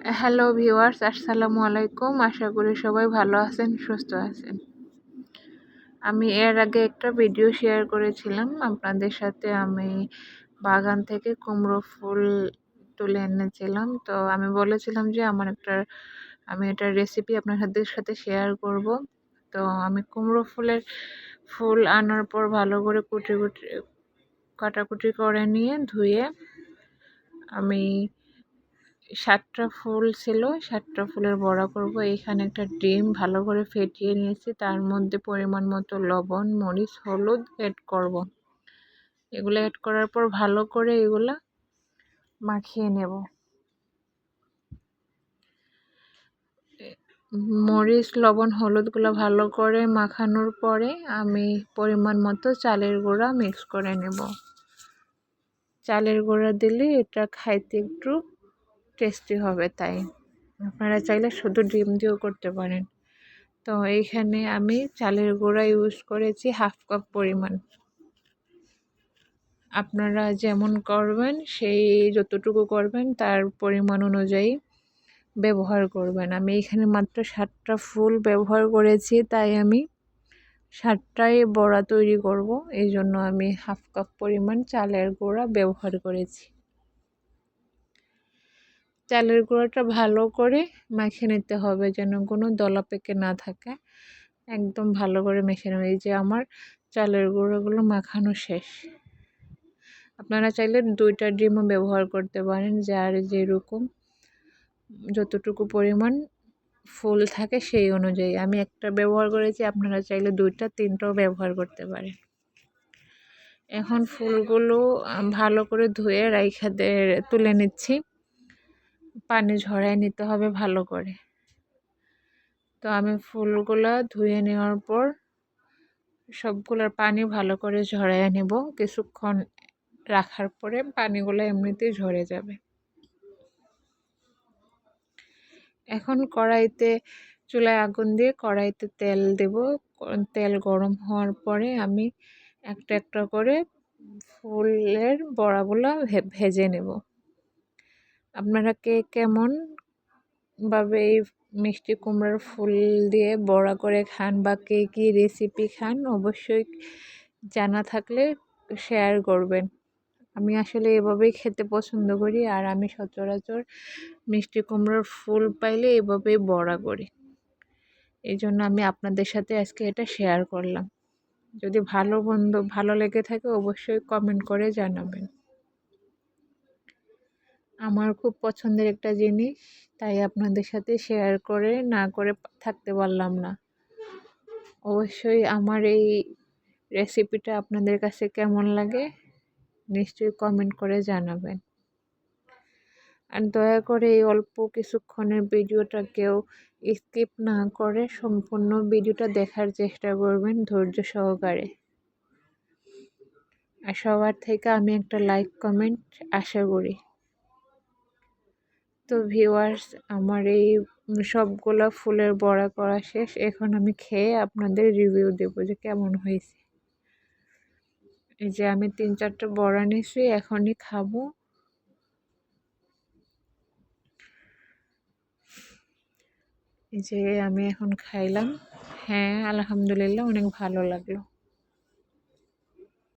Hello viewers, আসসালামু আলাইকুম। আশা করি সবাই ভালো আছেন, সুস্থ আছেন। আমি এর আগে একটা ভিডিও শেয়ার করেছিলাম আপনাদের সাথে। আমি বাগান থেকে কুমড়ো ফুল তুলে এনেছিলাম। তো আমি বলেছিলাম যে আমি এটার রেসিপি আপনাদের সাথে শেয়ার করব। তো আমি কুমড়ো ফুল আনার পর ভালো করে কাটাকুটি করে নিয়ে ধুয়ে আমি 7টা ফুল ছিল, 7টা ফুলের বড়া করব। এখানে একটা ডিম ভালো করে ফেটিয়ে নিয়েছি, তার মধ্যে পরিমাণ মতো লবণ, মরিচ, হলুদ অ্যাড করব। এগুলো অ্যাড করার পর ভালো করে এগুলা মাখিয়ে নেব। মরিচ, লবণ, হলুদগুলো ভালো করে মাখানোর পরে আমি পরিমাণ মতো চালের গুঁড়া মিক্স করে নেব। চালের গুঁড়া দিলে এটা খাইতে একটু টেস্টি হবে, তাই আপনারা চাইলে শুধু ডিম দিয়েও করতে পারেন। তো এইখানে আমি চালের গুঁড়া ইউজ করেছি 1/2 কাপ পরিমাণ। আপনারা যেমন করবেন যতটুকু করবেন তার পরিমাণ অনুযায়ী ব্যবহার করবেন। আমি এখানে মাত্র 7টা ফুল ব্যবহার করেছি, তাই আমি 7টাই বড়া তৈরি করব। এই জন্য আমি 1/2 কাপ পরিমাণ চালের গুঁড়া ব্যবহার করেছি। চালের গুঁড়োটা ভালো করে মাখিয়ে নিতে হবে, যেন কোনো দলা পেকে না থাকে। একদম ভালো করে মেখে নেব। এই যে আমার চালের গুঁড়োগুলো মাখানো শেষ। আপনারা চাইলে 2টা ডিমও ব্যবহার করতে পারেন, যার যেরকম যতটুকু পরিমাণ ফুল থাকে সেই অনুযায়ী। আমি একটা ব্যবহার করেছি, আপনারা চাইলে 2টা 3টাও ব্যবহার করতে পারেন। এখন ফুলগুলো ভালো করে ধুয়ে তুলে নিচ্ছি। পানি ঝরায় নিতে হবে ভালো করে। তো আমি ফুলগুলা ধুয়ে নেওয়ার পর সবগুলোর পানি ভালো করে ঝরাইয়া নেব। কিছুক্ষণ রাখার পরে পানিগুলো এমনিতেই ঝরে যাবে। এখন চুলায় আগুন দিয়ে কড়াইতে তেল দেব। তেল গরম হওয়ার পরে আমি একটা একটা করে ফুলের বড়াগুলো ভেজে নেব। আপনারা কে কেমন ভাবে এই মিষ্টি কুমড়ার ফুল দিয়ে বড়া করে খান বা কে কী রেসিপি খান, অবশ্যই জানা থাকলে শেয়ার করবেন। আমি আসলে এভাবেই খেতে পছন্দ করি, আর আমি সচরাচর মিষ্টি কুমড়ার ফুল পাইলে এভাবেই বড়া করি। এই জন্য আমি আপনাদের সাথে আজকে এটা শেয়ার করলাম। যদি ভালো লেগে থাকে অবশ্যই কমেন্ট করে জানাবেন। আমার খুব পছন্দের একটা জিনিস, তাই আপনাদের সাথে শেয়ার না করে থাকতে পারলাম না। অবশ্যই আমার এই রেসিপিটা আপনাদের কাছে কেমন লাগে নিশ্চয়ই কমেন্ট করে জানাবেন। আর দয়া করে এই অল্প কিছুক্ষণের ভিডিওটা কেউ স্কিপ না করে সম্পূর্ণ ভিডিওটা দেখার চেষ্টা করবেন ধৈর্য সহকারে। আর সবার থেকে আমি একটা লাইক কমেন্ট আশা করি। তো ভিউয়ার্স, আমার এই সবগুলা ফুলের বড়া করা শেষ। এখন আমি খেয়ে আপনাদের রিভিউ দেব যে কেমন হয়েছে। এই যে আমি 3-4টা বড়া নিয়েছি, এখনই খাবো। এই যে আমি এখন খাইলাম। হ্যাঁ, আলহামদুলিল্লাহ অনেক ভালো লাগলো।